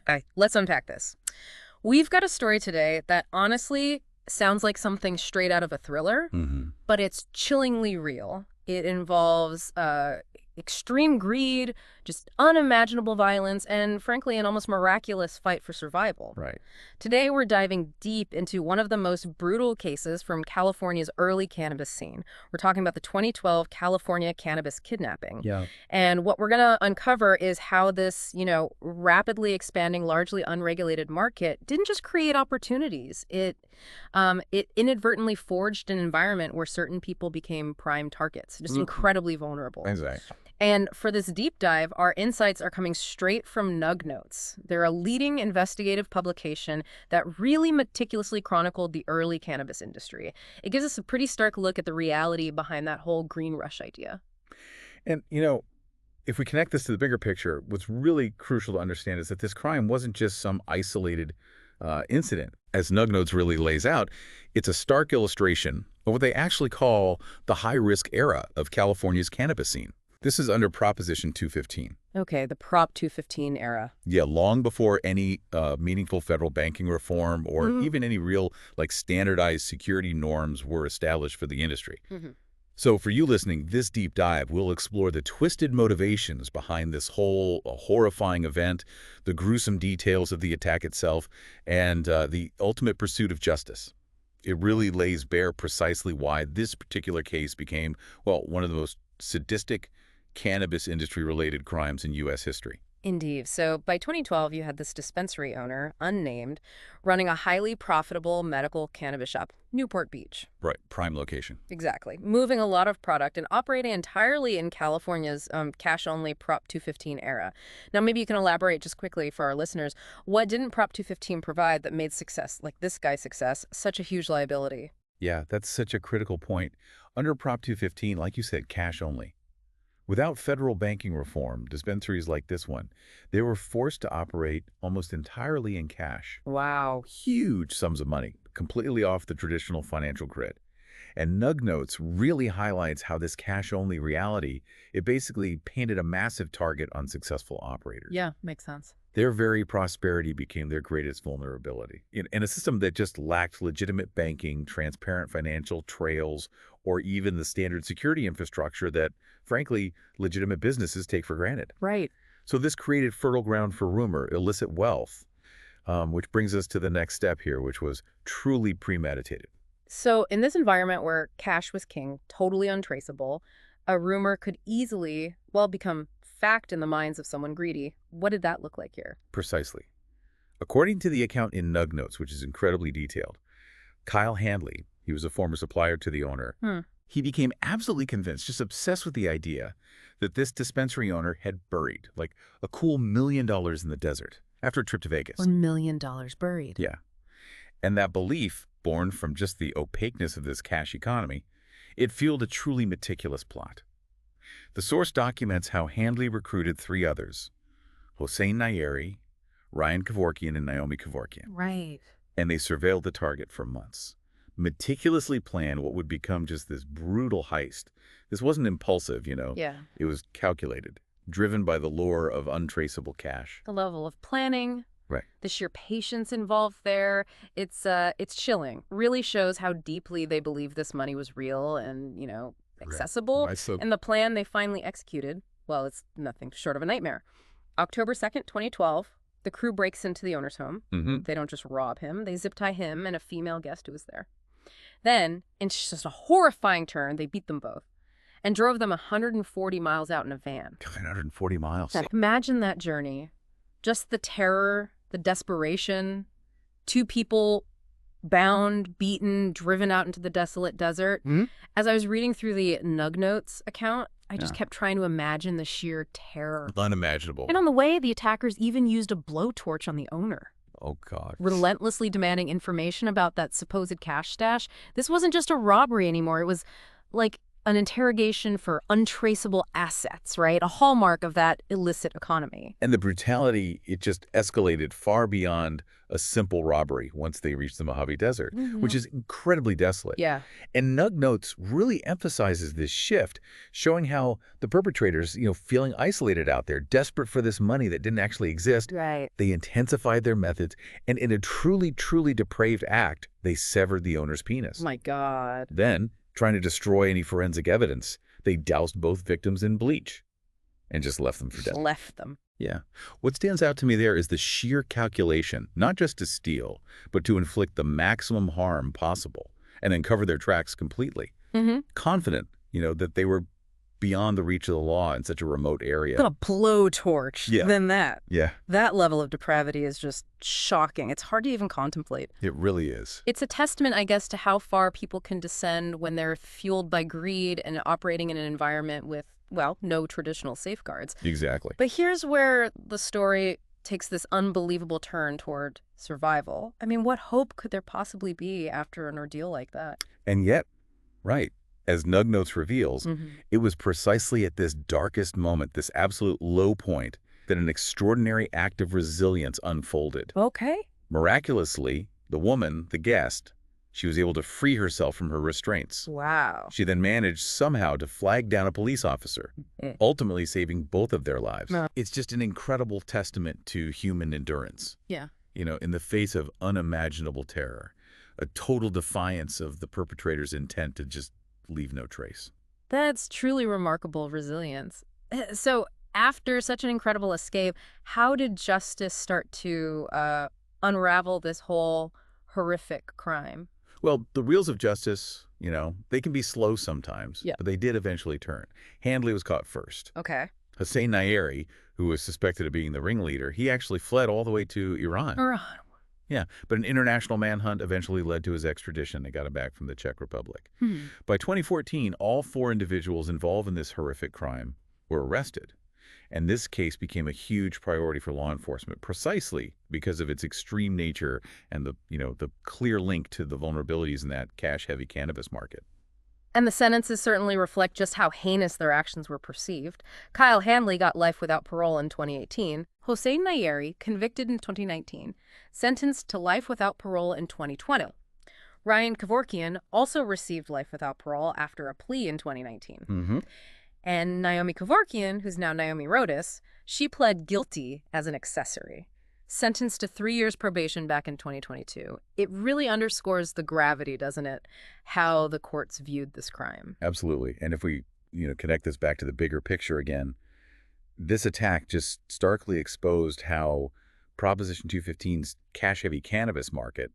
Okay, let's unpack this. We've got a story today that honestly sounds like something straight out of a thriller, Hmm. but it's chillingly real. It involves extreme greed, just unimaginable violence, and frankly, an almost miraculous fight for survival. Right. Today, we're diving deep into one of the most brutal cases from California's early cannabis scene. We're talking about the 2012 California cannabis kidnapping. Yeah. And what we're going to uncover is how this, rapidly expanding, largely unregulated market didn't just create opportunities. It inadvertently forged an environment where certain people became prime targets, just incredibly vulnerable. Exactly. And for this deep dive, our insights are coming straight from Nug Notes. They're a leading investigative publication that really meticulously chronicled the early cannabis industry. It gives us a pretty stark look at the reality behind that whole green rush idea. And, if we connect this to the bigger picture, what's really crucial to understand is that this crime wasn't just some isolated incident. As Nugnotes really lays out, it's a stark illustration of what they actually call the high-risk era of California's cannabis scene. This is under Proposition 215. Okay, the Prop 215 era. Yeah, long before any meaningful federal banking reform or even any real, standardized security norms were established for the industry. So for you listening, this deep dive will explore the twisted motivations behind this whole horrifying event, the gruesome details of the attack itself, and the ultimate pursuit of justice. It really lays bare precisely why this particular case became, well, one of the most sadistic cannabis industry-related crimes in U.S. history. Indeed. So by 2012, you had this dispensary owner, unnamed, running a highly profitable medical cannabis shop, Newport Beach. Right, prime location. Exactly. Moving a lot of product and operating entirely in California's cash-only Prop 215 era. Now, maybe you can elaborate just quickly for our listeners. What didn't Prop 215 provide that made success, like this guy's success, such a huge liability? Yeah, that's such a critical point. Under Prop 215, like you said, cash only. Without federal banking reform, dispensaries like this one, they were forced to operate almost entirely in cash. Wow. Huge sums of money, completely off the traditional financial grid. And Nug Notes really highlights how this cash-only reality, it basically painted a massive target on successful operators. Yeah, makes sense. Their very prosperity became their greatest vulnerability. In a system that just lacked legitimate banking, transparent financial trails, or even the standard security infrastructure that, frankly, legitimate businesses take for granted. Right. So this created fertile ground for rumor, illicit wealth, which brings us to the next step here, which was truly premeditated. So in this environment where cash was king, totally untraceable, a rumor could easily, become fact in the minds of someone greedy. What did that look like here? Precisely. According to the account in Nug Notes, which is incredibly detailed, Kyle Handley, he was a former supplier to the owner, he became absolutely convinced, just obsessed with the idea that this dispensary owner had buried, like a cool $1 million in the desert after a trip to Vegas. $1 million buried. Yeah. And that belief, born from just the opaqueness of this cash economy, it fueled a truly meticulous plot. The source documents how Handley recruited 3 others, Hossein Nayeri, Ryan Kevorkian, and Naomi Kevorkian. Right. And they surveilled the target for months, meticulously planned what would become just this brutal heist. This wasn't impulsive, Yeah. It was calculated, driven by the lure of untraceable cash. The level of planning, Right. the sheer patience involved there, it's chilling. Really shows how deeply they believe this money was real and, accessible. Right. So, And the plan they finally executed, well, it's nothing short of a nightmare. October 2nd, 2012, the crew breaks into the owner's home. They don't just rob him. They zip tie him and a female guest who was there. Then, in just a horrifying turn, they beat them both and drove them 140 miles out in a van. 140 miles. Now, imagine that journey. Just the terror, the desperation, 2 people bound, beaten, driven out into the desolate desert. As I was reading through the Nug Notes account, I just kept trying to imagine the sheer terror. Unimaginable. And on the way, the attackers even used a blowtorch on the owner, Oh, God. relentlessly demanding information about that supposed cash stash. This wasn't just a robbery anymore. It was like an interrogation for untraceable assets, right? A hallmark of that illicit economy. And the brutality, it just escalated far beyond a simple robbery once they reached the Mojave Desert, which is incredibly desolate. Yeah. And Nug Notes really emphasizes this shift, showing how the perpetrators, feeling isolated out there, desperate for this money that didn't actually exist. Right. They intensified their methods, and in a truly, truly depraved act, they severed the owner's penis. My God. Then, trying to destroy any forensic evidence, they doused both victims in bleach and just left them for dead. Left them. Yeah. What stands out to me there is the sheer calculation, not just to steal, but to inflict the maximum harm possible and then cover their tracks completely. Confident, that they were beyond the reach of the law in such a remote area. What a blowtorch than that. Yeah. That level of depravity is just shocking. It's hard to even contemplate. It really is. It's a testament, I guess, to how far people can descend when they're fueled by greed and operating in an environment with, well, no traditional safeguards. Exactly. But here's where the story takes this unbelievable turn toward survival. I mean, what hope could there possibly be after an ordeal like that? And yet, right, as Nug Notes reveals, it was precisely at this darkest moment, this absolute low point, that an extraordinary act of resilience unfolded. Okay. Miraculously, the woman, the guest, she was able to free herself from her restraints. Wow. She then managed somehow to flag down a police officer, ultimately saving both of their lives. It's just an incredible testament to human endurance. Yeah. In the face of unimaginable terror, a total defiance of the perpetrator's intent to just leave no trace. That's truly remarkable resilience. So after such an incredible escape, how did justice start to unravel this whole horrific crime? Well, the wheels of justice, they can be slow sometimes, Yeah. but they did eventually turn. Handley was caught first. Okay. Hussein Nayeri, who was suspected of being the ringleader, he actually fled all the way to Iran. Yeah, but an international manhunt eventually led to his extradition. They got him back from the Czech Republic. By 2014, all 4 individuals involved in this horrific crime were arrested. And this case became a huge priority for law enforcement, precisely because of its extreme nature and the clear link to the vulnerabilities in that cash-heavy cannabis market. And the sentences certainly reflect just how heinous their actions were perceived. Kyle Handley got life without parole in 2018. Hossein Nayeri, convicted in 2019, sentenced to life without parole in 2020. Ryan Kevorkian also received life without parole after a plea in 2019. And Naomi Kevorkian, who's now Naomi Rodas, she pled guilty as an accessory, sentenced to 3 years probation back in 2022. It really underscores the gravity, doesn't it, how the courts viewed this crime. Absolutely. And if we, connect this back to the bigger picture again, this attack just starkly exposed how Proposition 215's cash-heavy cannabis market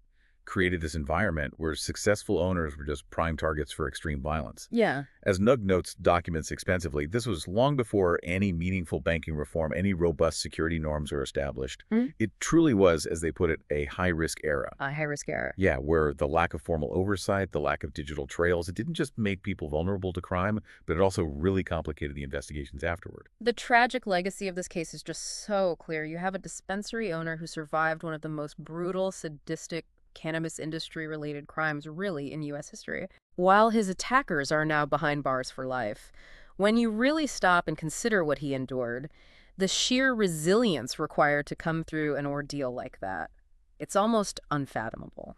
created this environment where successful owners were just prime targets for extreme violence. Yeah. As Nug Notes documents extensively, this was long before any meaningful banking reform, any robust security norms were established. It truly was, as they put it, a high-risk era. A high-risk era. Yeah, where the lack of formal oversight, the lack of digital trails, it didn't just make people vulnerable to crime, but it also really complicated the investigations afterward. The tragic legacy of this case is just so clear. You have a dispensary owner who survived one of the most brutal, sadistic, cannabis industry-related crimes really in U.S. history, while his attackers are now behind bars for life. When you really stop and consider what he endured, the sheer resilience required to come through an ordeal like that, it's almost unfathomable.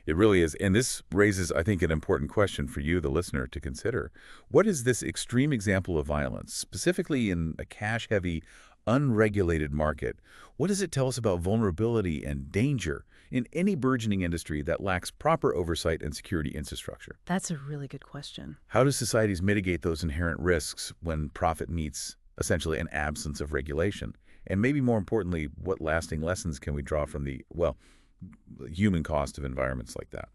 It really is. And this raises, I think, an important question for you, the listener, to consider. What is this extreme example of violence, specifically in a cash-heavy, unregulated market? What does it tell us about vulnerability and danger in any burgeoning industry that lacks proper oversight and security infrastructure? That's a really good question. How do societies mitigate those inherent risks when profit meets essentially an absence of regulation? And maybe more importantly, what lasting lessons can we draw from the, human cost of environments like that?